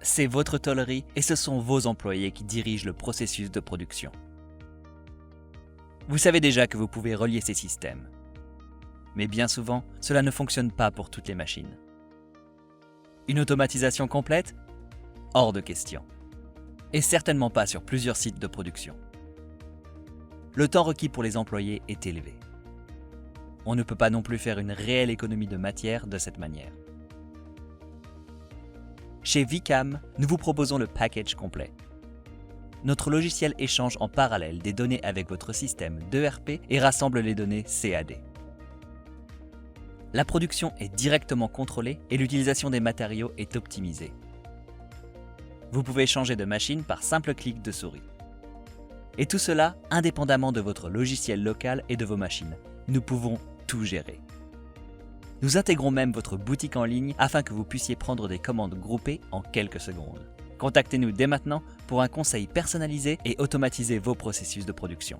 c'est votre tôlerie et ce sont vos employés qui dirigent le processus de production. Vous savez déjà que vous pouvez relier ces systèmes. Mais bien souvent, cela ne fonctionne pas pour toutes les machines. Une automatisation complète? Hors de question. Et certainement pas sur plusieurs sites de production. Le temps requis pour les employés est élevé. On ne peut pas non plus faire une réelle économie de matière de cette manière. Chez Vicam, nous vous proposons le package complet. Notre logiciel échange en parallèle des données avec votre système d'ERP et rassemble les données CAD. La production est directement contrôlée et l'utilisation des matériaux est optimisée. Vous pouvez changer de machine par simple clic de souris. Et tout cela indépendamment de votre logiciel local et de vos machines. Nous pouvons tout gérer. Nous intégrons même votre boutique en ligne afin que vous puissiez prendre des commandes groupées en quelques secondes. Contactez-nous dès maintenant pour un conseil personnalisé et automatiser vos processus de production.